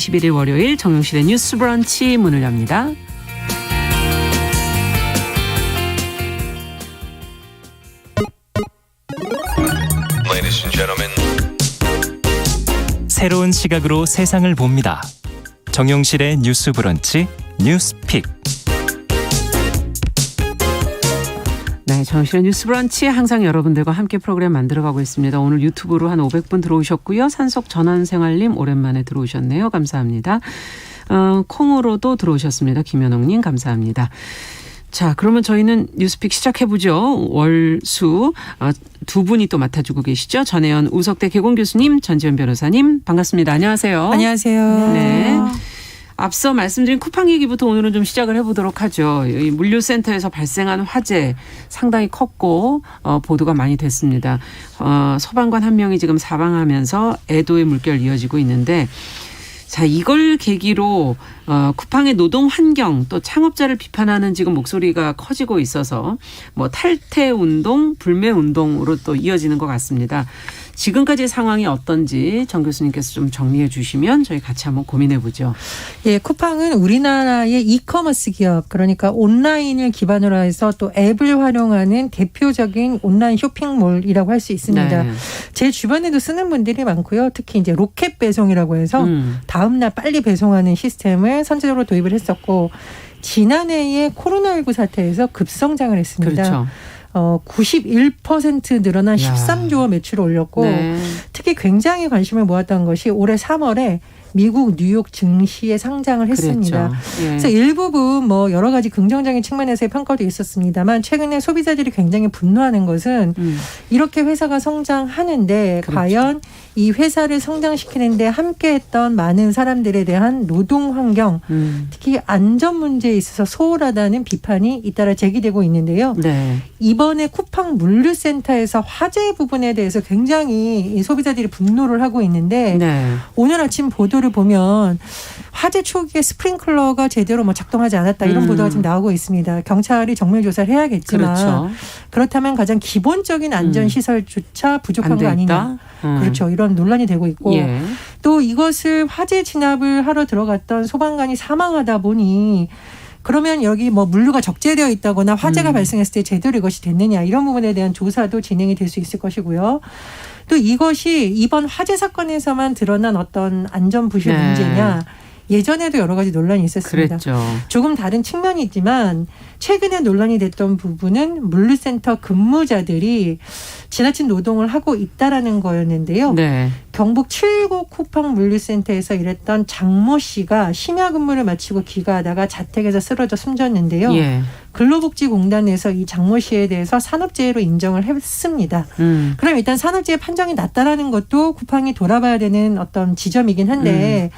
11일 월요일 정용실의 뉴스 브런치 문을 엽니다. Ladies and gentlemen. 새로운 시각으로 세상을 봅니다. 정용실의 뉴스 브런치 뉴스픽. 네, 정용실의 뉴스 브런치 항상 여러분들과 함께 프로그램 만들어가고 있습니다. 오늘 유튜브로 한 500분 들어오셨고요. 산속 전환생활님 오랜만에 들어오셨네요. 감사합니다. 콩으로도 들어오셨습니다. 김현옥님 감사합니다. 자, 그러면 저희는 뉴스픽 시작해보죠. 월수 두 분이 또 맡아주고 계시죠. 전혜연 우석대 개공 교수님, 전지현 변호사님 반갑습니다. 안녕하세요. 안녕하세요. 네. 앞서 말씀드린 쿠팡 얘기부터 오늘은 좀 시작을 해보도록 하죠. 이 물류센터에서 발생한 화재 상당히 컸고 보도가 많이 됐습니다. 소방관 한 명이 지금 사망하면서 애도의 물결 이어지고 있는데, 자, 이걸 계기로 쿠팡의 노동 환경 또 창업자를 비판하는 지금 목소리가 커지고 있어서 뭐 탈퇴 운동, 불매 운동으로 또 이어지는 것 같습니다. 지금까지의 상황이 어떤지 정 교수님께서 좀 정리해 주시면 저희 같이 한번 고민해 보죠. 예, 쿠팡은 우리나라의 이커머스 기업, 그러니까 온라인을 기반으로 해서 또 앱을 활용하는 대표적인 온라인 쇼핑몰이라고 할 수 있습니다. 네. 제 주변에도 쓰는 분들이 많고요. 특히 이제 로켓 배송이라고 해서 다음날 빨리 배송하는 시스템을 선제적으로 도입을 했었고, 지난해에 코로나19 사태에서 급성장을 했습니다. 그렇죠. 91% 늘어난 13조 원 매출을 올렸고, 네. 특히 굉장히 관심을 모았던 것이 올해 3월에 미국 뉴욕 증시에 상장을 했습니다. 그랬죠. 예. 그래서 일부분 뭐 여러 가지 긍정적인 측면에서의 평가도 있었습니다만, 최근에 소비자들이 굉장히 분노하는 것은 이렇게 회사가 성장하는데 그렇죠. 과연 이 회사를 성장시키는데 함께했던 많은 사람들에 대한 노동 환경, 특히 안전 문제에 있어서 소홀하다는 비판이 잇따라 제기되고 있는데요. 네. 이번에 쿠팡 물류센터에서 화재 부분에 대해서 굉장히 이 소비자들이 분노를 하고 있는데, 네. 오늘 아침 보도를 보면 화재 초기에 스프링클러가 제대로 뭐 작동하지 않았다, 이런 보도가 지금 나오고 있습니다. 경찰이 정밀 조사를 해야겠지만, 그렇죠. 그렇다면 가장 기본적인 안전 시설조차 부족한 거 아니냐. 그렇죠. 이런 논란이 되고 있고, 예. 또 이것을 화재 진압을 하러 들어갔던 소방관이 사망하다 보니, 그러면 여기 뭐 물류가 적재되어 있다거나 화재가 발생했을 때 제대로 이것이 됐느냐, 이런 부분에 대한 조사도 진행이 될 수 있을 것이고요. 또 이것이 이번 화재 사건에서만 드러난 어떤 안전 부실 네. 문제냐, 예전에도 여러 가지 논란이 있었습니다. 그랬죠. 조금 다른 측면이 있지만, 최근에 논란이 됐던 부분은 물류센터 근무자들이 지나친 노동을 하고 있다라는 거였는데요. 네. 경북 칠곡 쿠팡 물류센터에서 일했던 장모 씨가 심야 근무를 마치고 귀가하다가 자택에서 쓰러져 숨졌는데요. 예. 근로복지공단에서 이 장모 씨에 대해서 산업재해로 인정을 했습니다. 그럼 일단 산업재해 판정이 났다라는 것도 쿠팡이 돌아봐야 되는 어떤 지점이긴 한데,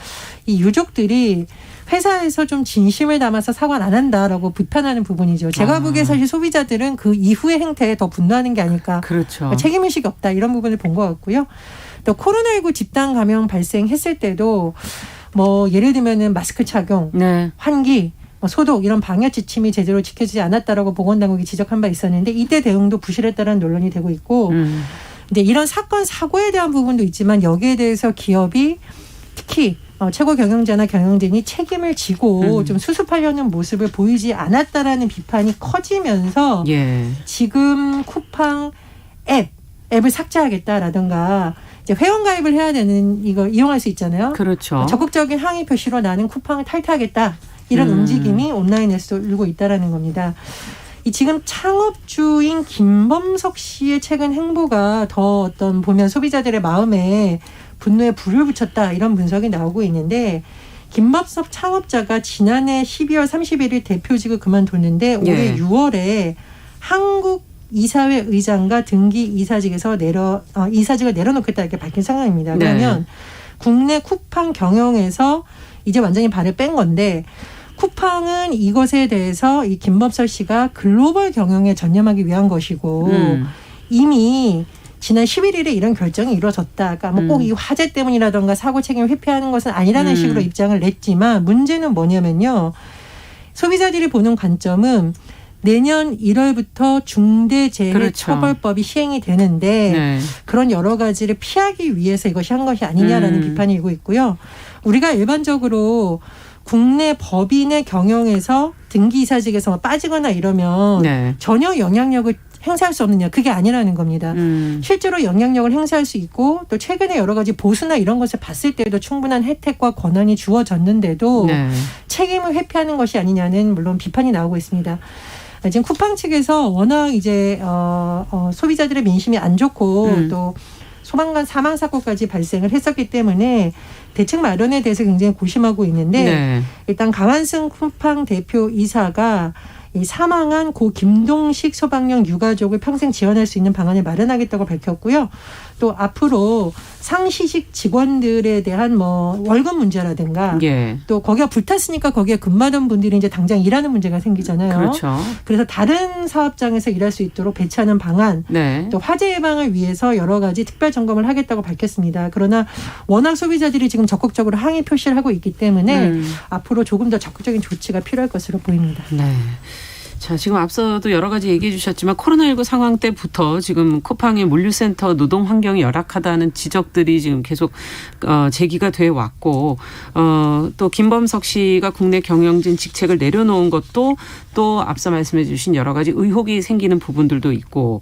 이 유족들이 회사에서 좀 진심을 담아서 사과는 안 한다라고 비판하는 부분이죠. 제가 보기에 사실 소비자들은 그 이후의 행태에 더 분노하는 게 아닐까. 그렇죠. 책임의식이 없다, 이런 부분을 본 것 같고요. 또 코로나19 집단 감염 발생했을 때도 뭐 예를 들면은 마스크 착용, 네. 환기, 소독, 이런 방역 지침이 제대로 지켜지지 않았다라고 보건당국이 지적한 바 있었는데, 이때 대응도 부실했다는 논란이 되고 있고, 근데 이런 사건 사고에 대한 부분도 있지만, 여기에 대해서 기업이 특히 최고 경영자나 경영진이 책임을 지고 좀 수습하려는 모습을 보이지 않았다라는 비판이 커지면서, 예. 지금 쿠팡 앱을 삭제하겠다라든가, 이제 회원 가입을 해야 되는, 이거 이용할 수 있잖아요. 그렇죠. 적극적인 항의 표시로 나는 쿠팡을 탈퇴하겠다, 이런 움직임이 온라인에서 일고 있다라는 겁니다. 이 지금 창업주인 김범석 씨의 최근 행보가 더 어떤 보면 소비자들의 마음에 분노에 불을 붙였다, 이런 분석이 나오고 있는데, 김범석 창업자가 지난해 12월 31일 대표직을 그만뒀는데, 올해 6월에 한국 이사회 의장과 등기 이사직에서 이사직을 내려놓겠다, 이렇게 밝힌 상황입니다. 그러면 국내 쿠팡 경영에서 이제 완전히 발을 뺀 건데, 쿠팡은 이것에 대해서 이 김범석 씨가 글로벌 경영에 전념하기 위한 것이고, 이미 지난 11일에 이런 결정이 이루어졌다. 그러니까 뭐 꼭 이 화재 때문이라든가 사고 책임을 회피하는 것은 아니라는 식으로 입장을 냈지만, 문제는 뭐냐면요, 소비자들이 보는 관점은 내년 1월부터 중대재해처벌법이 시행이 되는데, 그런 여러 가지를 피하기 위해서 이것이 한 것이 아니냐라는 비판이 일고 있고요. 우리가 일반적으로 국내 법인의 경영에서 등기이사직에서 빠지거나 이러면 네. 전혀 영향력을 행사할 수 없느냐, 그게 아니라는 겁니다. 실제로 영향력을 행사할 수 있고 또 최근에 여러 가지 보수나 이런 것을 봤을 때도 충분한 혜택과 권한이 주어졌는데도 네. 책임을 회피하는 것이 아니냐는 물론 비판이 나오고 있습니다. 지금 쿠팡 측에서 워낙 이제 소비자들의 민심이 안 좋고 또 소방관 사망 사고까지 발생을 했었기 때문에 대책 마련에 대해서 굉장히 고심하고 있는데 네. 일단 강한승 쿠팡 대표 이사가 이 사망한 고 김동식 소방령 유가족을 평생 지원할 수 있는 방안을 마련하겠다고 밝혔고요. 또 앞으로 상시직 직원들에 대한 뭐 월급 문제라든가 예. 또 거기가 불탔으니까 거기에 근무하던 분들이 이제 당장 일하는 문제가 생기잖아요. 그렇죠. 그래서 다른 사업장에서 일할 수 있도록 배치하는 방안, 네. 또 화재 예방을 위해서 여러 가지 특별 점검을 하겠다고 밝혔습니다. 그러나 워낙 소비자들이 지금 적극적으로 항의 표시를 하고 있기 때문에 앞으로 조금 더 적극적인 조치가 필요할 것으로 보입니다. 네. 자, 지금 앞서도 여러 가지 얘기해 주셨지만 코로나19 상황 때부터 지금 쿠팡의 물류센터 노동 환경이 열악하다는 지적들이 지금 계속 제기가 돼 왔고 또 김범석 씨가 국내 경영진 직책을 내려놓은 것도 또 앞서 말씀해 주신 여러 가지 의혹이 생기는 부분들도 있고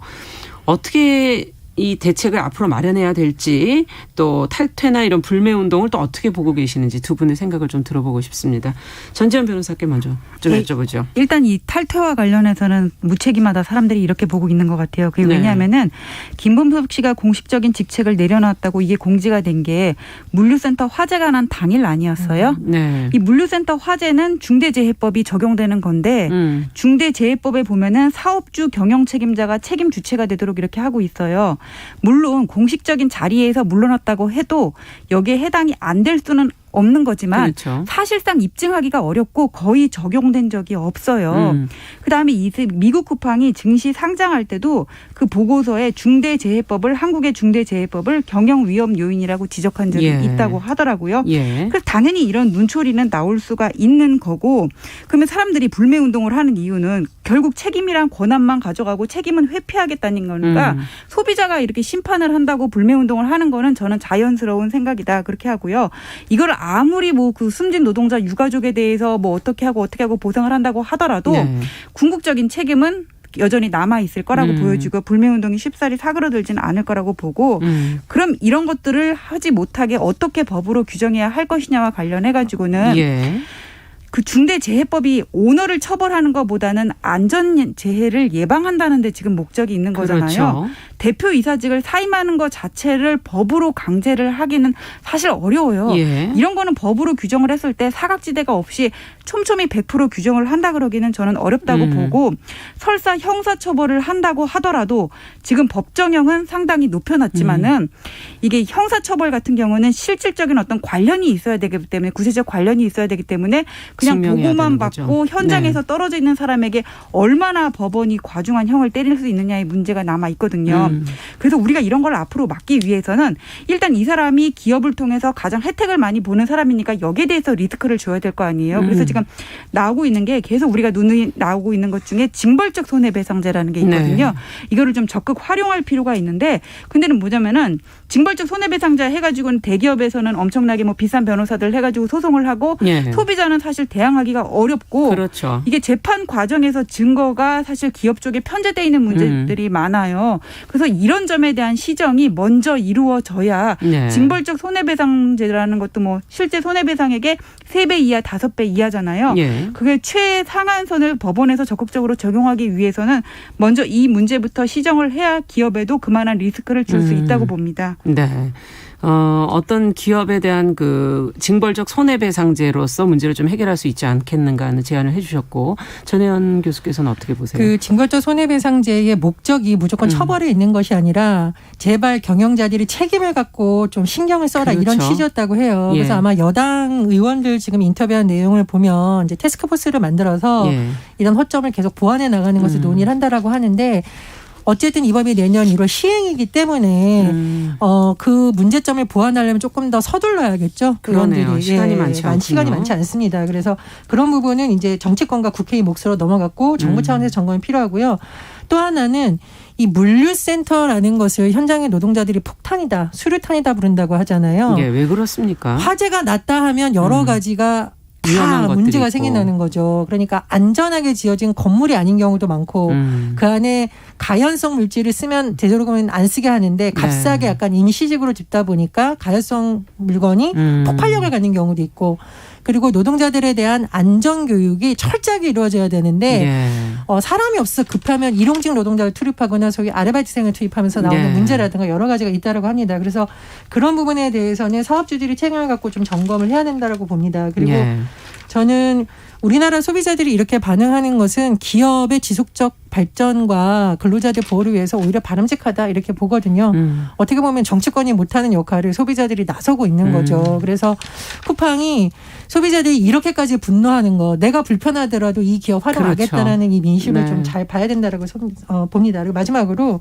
어떻게 이 대책을 앞으로 마련해야 될지 또 탈퇴나 이런 불매 운동을 또 어떻게 보고 계시는지 두 분의 생각을 좀 들어보고 싶습니다. 전지현 변호사께 먼저 좀 여쭤보죠. 일단 이 탈퇴와 관련해서는 무책임하다 사람들이 이렇게 보고 있는 것 같아요. 그게 네. 왜냐하면은 김범석 씨가 공식적인 직책을 내려놨다고 이게 공지가 된 게 물류센터 화재가 난 당일 아니었어요. 네. 이 물류센터 화재는 중대재해법이 적용되는 건데 중대재해법에 보면은 사업주 경영 책임자가 책임 주체가 되도록 이렇게 하고 있어요. 물론 공식적인 자리에서 물러났다고 해도 여기에 해당이 안 될 수는 없는 거지만 그렇죠. 사실상 입증하기가 어렵고 거의 적용된 적이 없어요. 그다음에 미국 쿠팡이 증시 상장할 때도 그 보고서에 중대재해법을 한국의 중대재해법을 경영 위험 요인이라고 지적한 적이 예. 있다고 하더라고요. 예. 그래서 당연히 이런 눈초리는 나올 수가 있는 거고 그러면 사람들이 불매 운동을 하는 이유는 결국 책임이란 권한만 가져가고 책임은 회피하겠다는 거니까 소비자가 이렇게 심판을 한다고 불매 운동을 하는 거는 저는 자연스러운 생각이다 그렇게 하고요. 이걸 아무리 뭐 그 숨진 노동자 유가족에 대해서 뭐 어떻게 하고 보상을 한다고 하더라도 네. 궁극적인 책임은 여전히 남아있을 거라고 보여지고 불매운동이 쉽사리 사그러들지는 않을 거라고 보고 그럼 이런 것들을 하지 못하게 어떻게 법으로 규정해야 할 것이냐와 관련해가지고는 예. 그 중대재해법이 오너를 처벌하는 것보다는 안전재해를 예방한다는 데 지금 목적이 있는 거잖아요. 그렇죠. 대표이사직을 사임하는 것 자체를 법으로 강제를 하기는 사실 어려워요. 예. 이런 거는 법으로 규정을 했을 때 사각지대가 없이 촘촘히 100% 규정을 한다 그러기는 저는 어렵다고 보고 설사 형사처벌을 한다고 하더라도 지금 법정형은 상당히 높여놨지만은 이게 형사처벌 같은 경우는 실질적인 어떤 관련이 있어야 되기 때문에 구체적 관련이 있어야 되기 때문에 그냥 증명해야 보고만 되는 거죠. 받고 현장에서 네. 떨어져 있는 사람에게 얼마나 법원이 과중한 형을 때릴 수 있느냐의 문제가 남아 있거든요. 그래서 우리가 이런 걸 앞으로 막기 위해서는 일단 이 사람이 기업을 통해서 가장 혜택을 많이 보는 사람이니까 여기에 대해서 리스크를 줘야 될 거 아니에요. 그래서 지금 나오고 있는 게 계속 우리가 눈이 나오고 있는 것 중에 징벌적 손해배상제라는 게 있거든요. 네. 이거를 좀 적극 활용할 필요가 있는데 근데는 뭐냐면은 징벌적 손해배상자 해가지고는 대기업에서는 엄청나게 뭐 비싼 변호사들 해가지고 소송을 하고 예. 소비자는 사실 대항하기가 어렵고 그렇죠. 이게 재판 과정에서 증거가 사실 기업 쪽에 편제돼 있는 문제들이 많아요. 그래서 이런 점에 대한 시정이 먼저 이루어져야 네. 징벌적 손해배상제라는 것도 뭐 실제 손해배상액의 3배 이하, 5배 이하잖아요. 예. 그게 최상한선을 법원에서 적극적으로 적용하기 위해서는 먼저 이 문제부터 시정을 해야 기업에도 그만한 리스크를 줄 수 있다고 봅니다. 네. 어떤 기업에 대한 그 징벌적 손해배상제로서 문제를 좀 해결할 수 있지 않겠는가 하는 제안을 해 주셨고 전혜연 교수께서는 어떻게 보세요? 그 징벌적 손해배상제의 목적이 무조건 처벌에 있는 것이 아니라 제발 경영자들이 책임을 갖고 좀 신경을 써라 그렇죠. 이런 취지였다고 해요. 예. 그래서 아마 여당 의원들 지금 인터뷰한 내용을 보면 이제 태스크포스를 만들어서 예. 이런 허점을 계속 보완해 나가는 것을 논의를 한다라고 하는데 어쨌든 이 법이 내년 1월 시행이기 때문에 그 문제점을 보완하려면 조금 더 서둘러야겠죠. 그러네요. 의원들이. 시간이 많지 않군요. 시간이 많지 않습니다. 그래서 그런 부분은 이제 정치권과 국회의 몫으로 넘어갔고 정부 차원에서 점검이 필요하고요. 또 하나는 이 물류센터라는 것을 현장의 노동자들이 폭탄이다, 수류탄이다 부른다고 하잖아요. 예, 왜 그렇습니까? 화재가 났다 하면 여러 가지가 위험한 다 것들이 문제가 있고. 생긴다는 거죠. 그러니까 안전하게 지어진 건물이 아닌 경우도 많고 그 안에 가연성 물질을 쓰면 되도록이면 안 쓰게 하는데 값싸게 약간 임시직으로 짓다 보니까 가연성 물건이 폭발력을 갖는 경우도 있고 그리고 노동자들에 대한 안전교육이 철저하게 이루어져야 되는데 예. 사람이 없어 급하면 일용직 노동자를 투입하거나 소위 아르바이트생을 투입하면서 나오는 네. 문제라든가 여러 가지가 있다고 합니다. 그래서 그런 부분에 대해서는 사업주들이 책임을 갖고 좀 점검을 해야 된다고 봅니다. 그리고 예. 저는 우리나라 소비자들이 이렇게 반응하는 것은 기업의 지속적 발전과 근로자들 보호를 위해서 오히려 바람직하다 이렇게 보거든요. 어떻게 보면 정치권이 못하는 역할을 소비자들이 나서고 있는 거죠. 그래서 쿠팡이 소비자들이 이렇게까지 분노하는 거 내가 불편하더라도 이 기업 활용하겠다라는 그렇죠. 이 민심을 네. 좀 잘 봐야 된다라고 봅니다. 그리고 마지막으로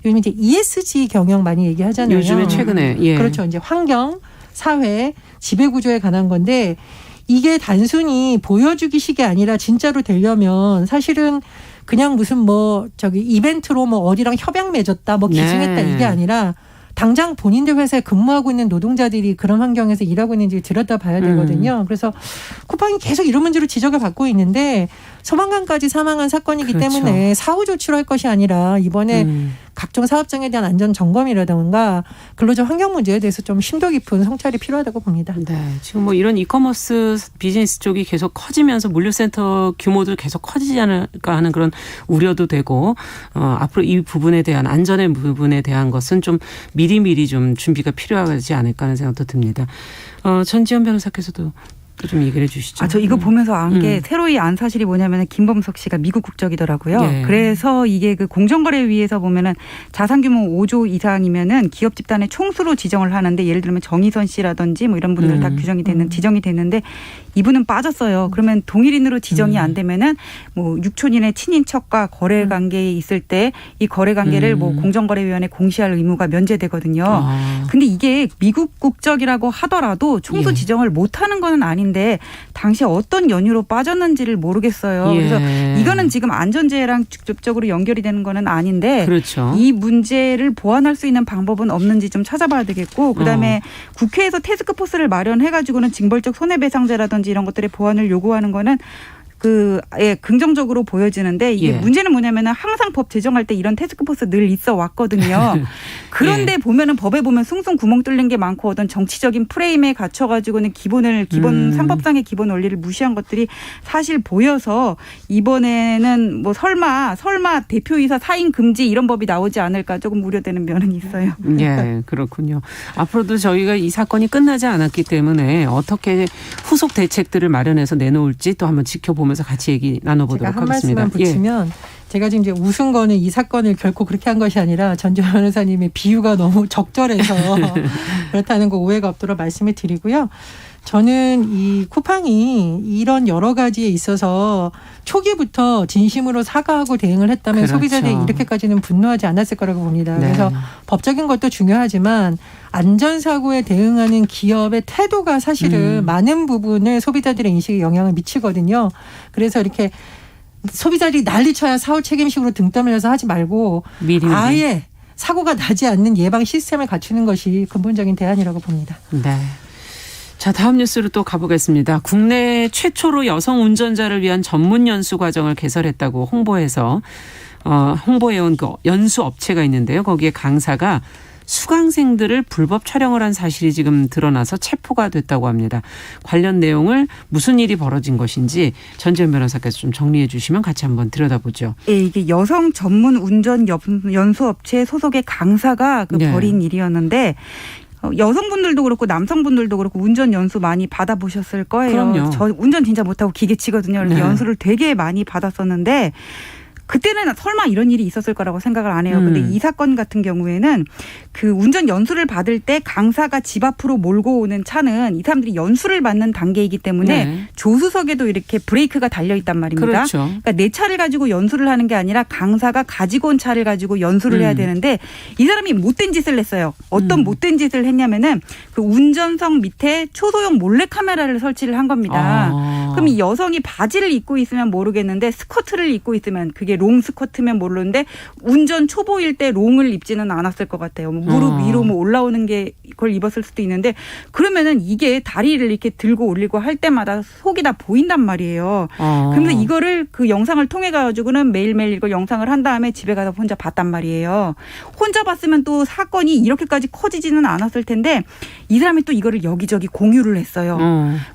요즘 이제 ESG 경영 많이 얘기하잖아요. 요즘에 최근에 예. 그렇죠. 이제 환경, 사회, 지배구조에 관한 건데 이게 단순히 보여주기식이 아니라 진짜로 되려면 사실은 그냥 무슨 이벤트로 어디랑 협약 맺었다, 기증했다 네. 이게 아니라 당장 본인들 회사에 근무하고 있는 노동자들이 그런 환경에서 일하고 있는지 들여다봐야 되거든요. 그래서 쿠팡이 계속 이런 문제로 지적을 받고 있는데 소방관까지 사망한 사건이기 그렇죠. 때문에 사후 조치로 할 것이 아니라 이번에 각종 사업장에 대한 안전 점검이라든가 근로자 환경 문제에 대해서 좀 심도 깊은 성찰이 필요하다고 봅니다. 네, 지금 이런 이커머스 비즈니스 쪽이 계속 커지면서 물류센터 규모도 계속 커지지 않을까 하는 그런 우려도 되고 앞으로 이 부분에 대한 안전의 부분에 대한 것은 좀 미리미리 좀 준비가 필요하지 않을까 하는 생각도 듭니다. 전지현 변호사께서도 또 좀 얘기를 해 주시죠. 저 이거 보면서 안 게 새로이 안 사실이 뭐냐면 김범석 씨가 미국 국적이더라고요. 예. 그래서 이게 그 공정거래위에서 보면은 자산 규모 5조 이상이면은 기업 집단의 총수로 지정을 하는데 예를 들면 정의선 씨라든지 이런 분들 다 지정이 됐는데 이분은 빠졌어요. 그러면 동일인으로 지정이 안 되면은 육촌인의 친인척과 거래 관계에 있을 때 이 거래 관계를 공정거래위원회 공시할 의무가 면제되거든요. 근데 이게 미국 국적이라고 하더라도 총수 예. 지정을 못하는 건 아닌데 당시 어떤 연유로 빠졌는지를 모르겠어요. 예. 그래서 이거는 지금 안전재해랑 직접적으로 연결이 되는 거는 아닌데 그렇죠. 이 문제를 보완할 수 있는 방법은 없는지 좀 찾아봐야 되겠고 그다음에 국회에서 태스크포스를 마련해가지고는 징벌적 손해배상제라든지 이런 것들의 보완을 요구하는 거는 긍정적으로 보여지는데 이게 예. 문제는 뭐냐면은 항상 법 제정할 때 이런 태스크포스 늘 있어 왔거든요. 그런데 예. 보면은 법에 보면 숭숭 구멍 뚫린 게 많고 어떤 정치적인 프레임에 갇혀가지고는 기본 상법상의 기본 원리를 무시한 것들이 사실 보여서 이번에는 설마 대표이사 사임 금지 이런 법이 나오지 않을까 조금 우려되는 면은 있어요. 예, 그렇군요. 앞으로도 저희가 이 사건이 끝나지 않았기 때문에 어떻게 후속 대책들을 마련해서 내놓을지 또 한번 지켜보면서 같이 얘기 나눠보도록 제가 한 하겠습니다. 말씀만 붙이면 제가 지금 이제 웃은 거는 이 사건을 결코 그렇게 한 것이 아니라 전지현 변호사님의 비유가 너무 적절해서 그렇다는 거 오해가 없도록 말씀을 드리고요. 저는 이 쿠팡이 이런 여러 가지에 있어서 초기부터 진심으로 사과하고 대응을 했다면 그렇죠. 소비자들이 이렇게까지는 분노하지 않았을 거라고 봅니다. 네. 그래서 법적인 것도 중요하지만 안전사고에 대응하는 기업의 태도가 사실은 많은 부분을 소비자들의 인식에 영향을 미치거든요. 그래서 이렇게 소비자들이 난리쳐야 사후 책임식으로 등 떠밀려서 하지 말고 미리. 아예 사고가 나지 않는 예방 시스템을 갖추는 것이 근본적인 대안이라고 봅니다. 네. 자, 다음 뉴스로 또 가보겠습니다. 국내 최초로 여성 운전자를 위한 전문 연수 과정을 개설했다고 홍보해온 그 연수 업체가 있는데요. 거기에 강사가 수강생들을 불법 촬영을 한 사실이 지금 드러나서 체포가 됐다고 합니다. 관련 내용을 무슨 일이 벌어진 것인지 전지현 변호사께서 좀 정리해 주시면 같이 한번 들여다보죠. 예, 이게 여성 전문 운전 연수업체 소속의 강사가 네. 벌인 일이었는데 여성분들도 그렇고 남성분들도 그렇고 운전 연수 많이 받아보셨을 거예요. 그럼요. 저 운전 진짜 못하고 기계치거든요. 그래서 네. 연수를 되게 많이 받았었는데 그때는 설마 이런 일이 있었을 거라고 생각을 안 해요. 근데 이 사건 같은 경우에는 그 운전 연수를 받을 때 강사가 집 앞으로 몰고 오는 차는 이 사람들이 연수를 받는 단계이기 때문에 네. 조수석에도 이렇게 브레이크가 달려 있단 말입니다. 그렇죠. 그러니까 내 차를 가지고 연수를 하는 게 아니라 강사가 가지고 온 차를 가지고 연수를 해야 되는데 이 사람이 못된 짓을 했어요. 어떤 못된 짓을 했냐면은 그 운전석 밑에 초소형 몰래카메라를 설치를 한 겁니다. 그럼 이 여성이 바지를 입고 있으면 모르겠는데 스커트를 입고 있으면 그게 롱 스커트면 모르는데 운전 초보일 때 롱을 입지는 않았을 것 같아요. 무릎 위로 뭐 올라오는 게 그걸 입었을 수도 있는데 그러면은 이게 다리를 이렇게 들고 올리고 할 때마다 속이 다 보인단 말이에요. 그러면서 이거를 그 영상을 통해 가지고는 매일매일 이걸 영상을 한 다음에 집에 가서 혼자 봤단 말이에요. 혼자 봤으면 또 사건이 이렇게까지 커지지는 않았을 텐데 이 사람이 또 이거를 여기저기 공유를 했어요.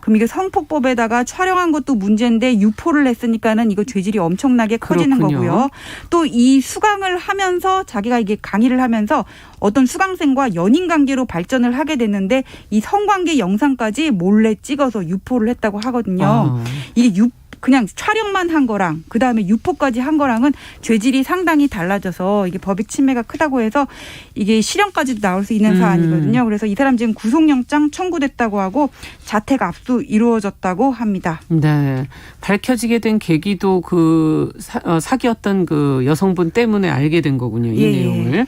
그럼 이게 성폭법에다가 촬영한 것도 문제인데 유포를 했으니까는 이거 죄질이 엄청나게 커지는 그렇군요. 거고요. 또 이 수강을 하면서 자기가 이게 강의를 하면서 어떤 수강생과 연인 관계로 발전을 하게 됐는데 이 성관계 영상까지 몰래 찍어서 유포를 했다고 하거든요. 이게 그냥 촬영만 한 거랑 그다음에 유포까지 한 거랑은 죄질이 상당히 달라져서 이게 법익 침해가 크다고 해서 이게 실형까지도 나올 수 있는 사안이거든요. 그래서 이 사람 지금 구속영장 청구됐다고 하고 자택 압수 이루어졌다고 합니다. 네. 밝혀지게 된 계기도 그 사귀었던 그 여성분 때문에 알게 된 거군요. 이 예. 내용을.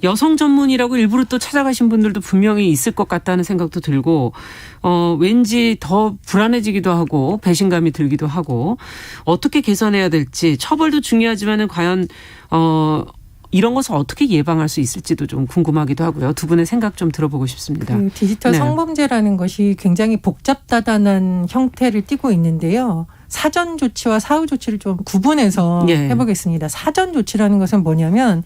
여성 전문이라고 일부러 또 찾아가신 분들도 분명히 있을 것 같다는 생각도 들고 왠지 더 불안해지기도 하고 배신감이 들기도 하고 어떻게 개선해야 될지 처벌도 중요하지만은 과연 이런 것을 어떻게 예방할 수 있을지도 좀 궁금하기도 하고요. 두 분의 생각 좀 들어보고 싶습니다. 그 디지털 네. 성범죄라는 것이 굉장히 복잡다단한 형태를 띠고 있는데요. 사전 조치와 사후 조치를 좀 구분해서 예. 해보겠습니다. 사전 조치라는 것은 뭐냐면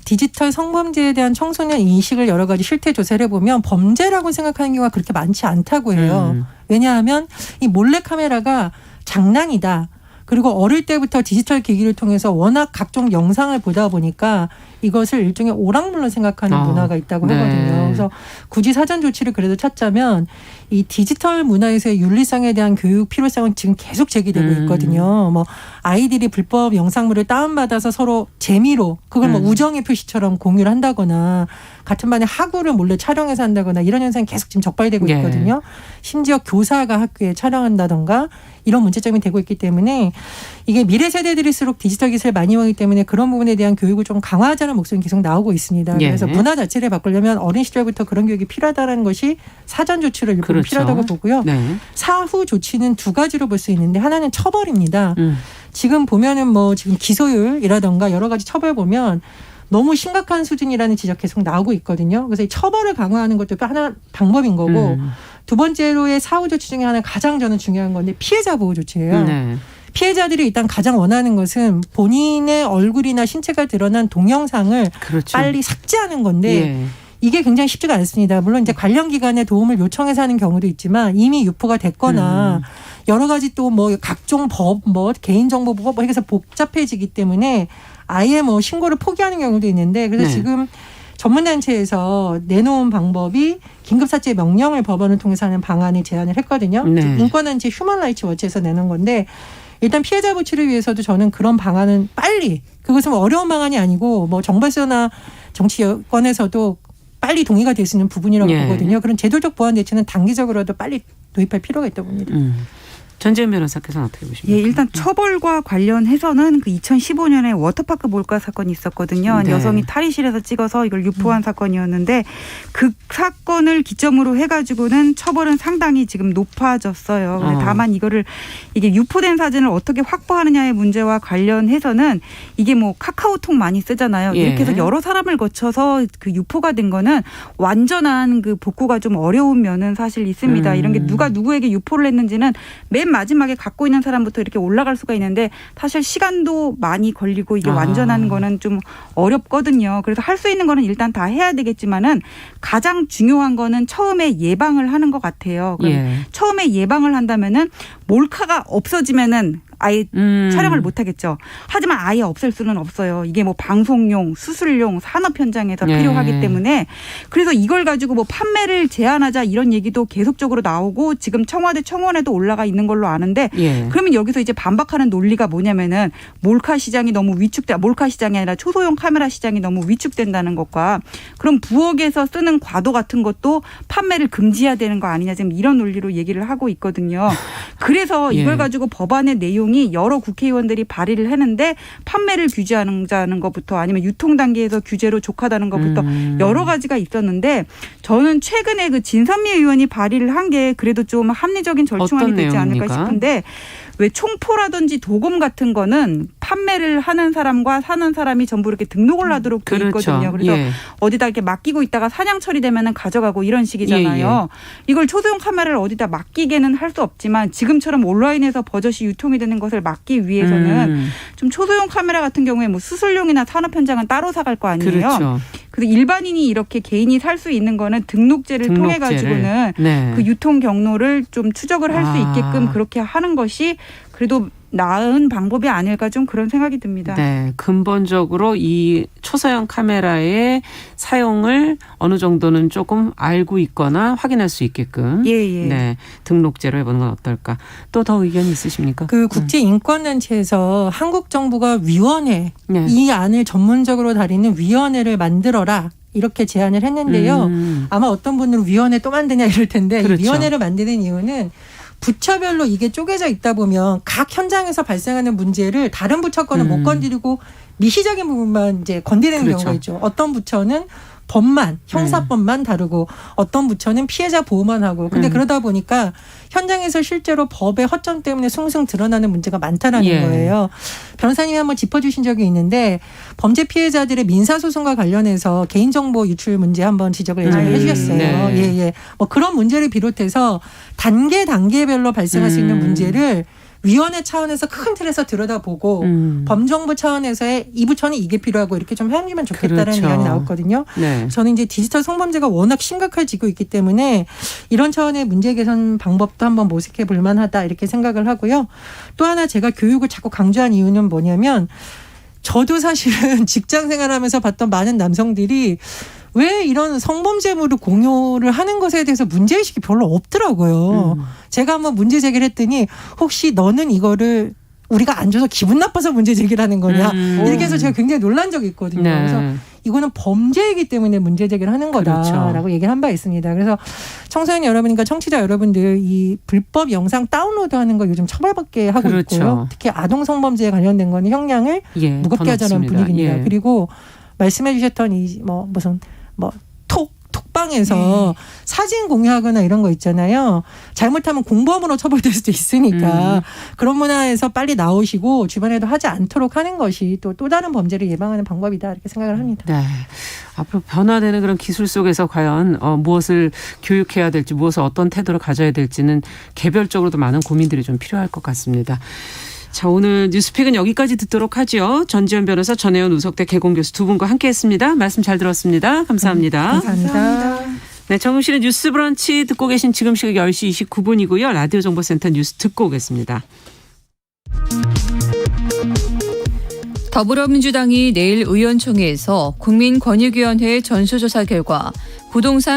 디지털 성범죄에 대한 청소년 인식을 여러 가지 실태 조사를 해보면 범죄라고 생각하는 경우가 그렇게 많지 않다고 해요. 왜냐하면 이 몰래카메라가 장난이다. 그리고 어릴 때부터 디지털 기기를 통해서 워낙 각종 영상을 보다 보니까 이것을 일종의 오락물로 생각하는 문화가 있다고 하거든요. 네. 그래서 굳이 사전 조치를 그래도 찾자면 이 디지털 문화에서의 윤리성에 대한 교육 필요성은 지금 계속 제기되고 있거든요. 뭐 아이들이 불법 영상물을 다운받아서 서로 재미로 그걸 뭐 우정의 표시처럼 공유를 한다거나 같은 반에 하구를 몰래 촬영해서 한다거나 이런 현상이 계속 지금 적발되고 예. 있거든요. 심지어 교사가 학교에 촬영한다던가 이런 문제점이 되고 있기 때문에 이게 미래 세대들일수록 디지털 기술을 많이 이용하기 때문에 그런 부분에 대한 교육을 좀 강화하자는 목소리가 계속 나오고 있습니다. 예. 그래서 문화 자체를 바꾸려면 어린 시절부터 그런 교육이 필요하다는 것이 사전 조치를 일부 그렇죠. 필요하다고 보고요. 네. 사후 조치는 두 가지로 볼 수 있는데 하나는 처벌입니다. 지금 보면은 뭐 지금 기소율이라던가 여러 가지 처벌 보면 너무 심각한 수준이라는 지적 계속 나오고 있거든요. 그래서 이 처벌을 강화하는 것도 하나 방법인 거고 두 번째로의 사후 조치 중에 하나 가장 저는 중요한 건데 피해자 보호 조치예요. 네. 피해자들이 일단 가장 원하는 것은 본인의 얼굴이나 신체가 드러난 동영상을 그렇죠. 빨리 삭제하는 건데 예. 이게 굉장히 쉽지가 않습니다. 물론 이제 관련 기관의 도움을 요청해서 하는 경우도 있지만 이미 유포가 됐거나 여러 가지 또 뭐 각종 법, 뭐 개인정보보호 뭐 해서 복잡해지기 때문에 아예 뭐 신고를 포기하는 경우도 있는데 그래서 네. 지금 전문단체에서 내놓은 방법이 긴급사죄 명령을 법원을 통해서 하는 방안을 제안을 했거든요. 네. 인권단체 휴먼라이츠 워치에서 내놓은 건데 일단 피해자 보호를 위해서도 저는 그런 방안은 빨리 그것은 뭐 어려운 방안이 아니고 뭐 정부에서나 정치 여건에서도 빨리 동의가 될 수 있는 부분이라고 예. 보거든요. 그런 제도적 보완 대책은 단기적으로도 빨리 도입할 필요가 있다고 봅니다. 전재현 변호사께서는 어떻게 보십니까? 예, 일단 처벌과 관련해서는 그 2015년에 워터파크 몰카 사건이 있었거든요. 네. 여성이 탈의실에서 찍어서 이걸 유포한 사건이었는데 그 사건을 기점으로 해가지고는 처벌은 상당히 지금 높아졌어요. 근데 다만 이게 유포된 사진을 어떻게 확보하느냐의 문제와 관련해서는 이게 뭐 카카오톡 많이 쓰잖아요. 예. 이렇게 해서 여러 사람을 거쳐서 그 유포가 된 거는 완전한 그 복구가 좀 어려운 면은 사실 있습니다. 이런 게 누가 누구에게 유포를 했는지는 맨 마지막에 갖고 있는 사람부터 이렇게 올라갈 수가 있는데 사실 시간도 많이 걸리고 이게 완전한 거는 좀 어렵거든요. 그래서 할 수 있는 거는 일단 다 해야 되겠지만은 가장 중요한 거는 처음에 예방을 하는 것 같아요. 그럼 예. 처음에 예방을 한다면은 몰카가 없어지면은 아예 촬영을 못 하겠죠. 하지만 아예 없앨 수는 없어요. 이게 뭐 방송용, 수술용, 산업 현장에서 예. 필요하기 때문에 그래서 이걸 가지고 뭐 판매를 제한하자 이런 얘기도 계속적으로 나오고 지금 청와대 청원에도 올라가 있는 걸로 아는데 예. 그러면 여기서 이제 반박하는 논리가 뭐냐면은 몰카 시장이 너무 몰카 시장이 아니라 초소형 카메라 시장이 너무 위축된다는 것과 그럼 부엌에서 쓰는 과도 같은 것도 판매를 금지해야 되는 거 아니냐 지금 이런 논리로 얘기를 하고 있거든요. 그래서 예. 이걸 가지고 법안의 내용이 여러 국회의원들이 발의를 했는데 판매를 규제하는 것부터 아니면 유통 단계에서 규제로 족하다는 것부터 여러 가지가 있었는데 저는 최근에 그 진선미 의원이 발의를 한 게 그래도 좀 합리적인 절충안이 어떤 되지 않을까 내용입니까? 싶은데 왜 총포라든지 도검 같은 거는 판매를 하는 사람과 사는 사람이 전부 이렇게 등록을 하도록 돼 그렇죠. 있거든요. 그래서 예. 어디다 이렇게 맡기고 있다가 사냥 처리되면 가져가고 이런 식이잖아요. 이걸 초소형 카메라를 어디다 맡기게는 할 수 없지만 지금처럼 온라인에서 버젓이 유통이 되는 것을 막기 위해서는 좀 초소형 카메라 같은 경우에 뭐 수술용이나 산업 현장은 따로 사갈 거 아니에요. 그렇죠. 그래서 일반인이 이렇게 개인이 살 수 있는 거는 등록제를 통해 가지고는 네. 그 유통 경로를 좀 추적을 할 수 아. 있게끔 그렇게 하는 것이 그래도 나은 방법이 아닐까 좀 그런 생각이 듭니다. 네, 근본적으로 이 초소형 카메라의 사용을 어느 정도는 조금 알고 있거나 확인할 수 있게끔 예. 네, 등록제로 해보는 건 어떨까? 또 더 의견 있으십니까? 그 국제인권단체에서 한국 정부가 위원회 네. 이 안을 전문적으로 다루는 위원회를 만들어라 이렇게 제안을 했는데요. 아마 어떤 분들은 위원회 또 만드냐 이럴 텐데 그렇죠. 이 위원회를 만드는 이유는 부처별로 이게 쪼개져 있다 보면 각 현장에서 발생하는 문제를 다른 부처 거는 못 건드리고 미시적인 부분만 이제 건드리는 그렇죠. 경우가 있죠. 어떤 부처는 법만 형사법만 다루고 어떤 부처는 피해자 보호만 하고 근데 그러다 보니까 현장에서 실제로 법의 허점 때문에 숭숭 드러나는 문제가 많다라는 예. 거예요. 변호사님이 한번 짚어주신 적이 있는데 범죄 피해자들의 민사소송과 관련해서 개인정보 유출 문제 한번 지적을 예전에 해주셨어요. 네. 예. 뭐 그런 문제를 비롯해서 단계별로 발생할 수 있는 문제를 위원회 차원에서 큰 틀에서 들여다보고 범정부 차원에서의 이 부처는 이게 필요하고 이렇게 좀 해주면 좋겠다는 그렇죠. 의견이 나왔거든요. 네. 저는 이제 디지털 성범죄가 워낙 심각해지고 있기 때문에 이런 차원의 문제 개선 방법도 한번 모색해 볼 만하다 이렇게 생각을 하고요. 또 하나 제가 교육을 자꾸 강조한 이유는 뭐냐면 저도 사실은 직장 생활하면서 봤던 많은 남성들이 왜 이런 성범죄물을 공유를 하는 것에 대해서 문제의식이 별로 없더라고요. 제가 한번 문제 제기를 했더니 혹시 너는 이거를 우리가 안 줘서 기분 나빠서 문제 제기를 하는 거냐. 이렇게 해서 제가 굉장히 놀란 적이 있거든요. 네. 그래서 이거는 범죄이기 때문에 문제 제기를 하는 거다라고 그렇죠. 얘기를 한 바 있습니다. 그래서 청소년 여러분과 청취자 여러분들 이 불법 영상 다운로드하는 거 요즘 처벌받게 하고 그렇죠. 있고요. 특히 아동 성범죄에 관련된 거는 형량을 예, 무겁게 더 하자는 높습니다. 분위기입니다. 예. 그리고 말씀해 주셨던 이 무슨 톡방에서 사진 공유하거나 이런 거 있잖아요. 잘못하면 공범으로 처벌될 수도 있으니까 그런 문화에서 빨리 나오시고 주변에도 하지 않도록 하는 것이 또 다른 범죄를 예방하는 방법이다 이렇게 생각을 합니다. 네. 앞으로 변화되는 그런 기술 속에서 과연 무엇을 교육해야 될지 무엇을 어떤 태도를 가져야 될지는 개별적으로도 많은 고민들이 좀 필요할 것 같습니다. 자, 오늘 뉴스픽은 여기까지 듣도록 하죠. 전지현 변호사, 전혜연 우석대 개공교수 두 분과 함께했습니다. 말씀 잘 들었습니다. 감사합니다. 감사합니다. 네, 정용실의 뉴스 브런치 듣고 계신 지금 시각 10시 29분이고요. 라디오 정보센터 뉴스 듣고 오겠습니다. 더불어민주당이 내일 의원총회에서 국민권익위원회 전수조사 결과 부동산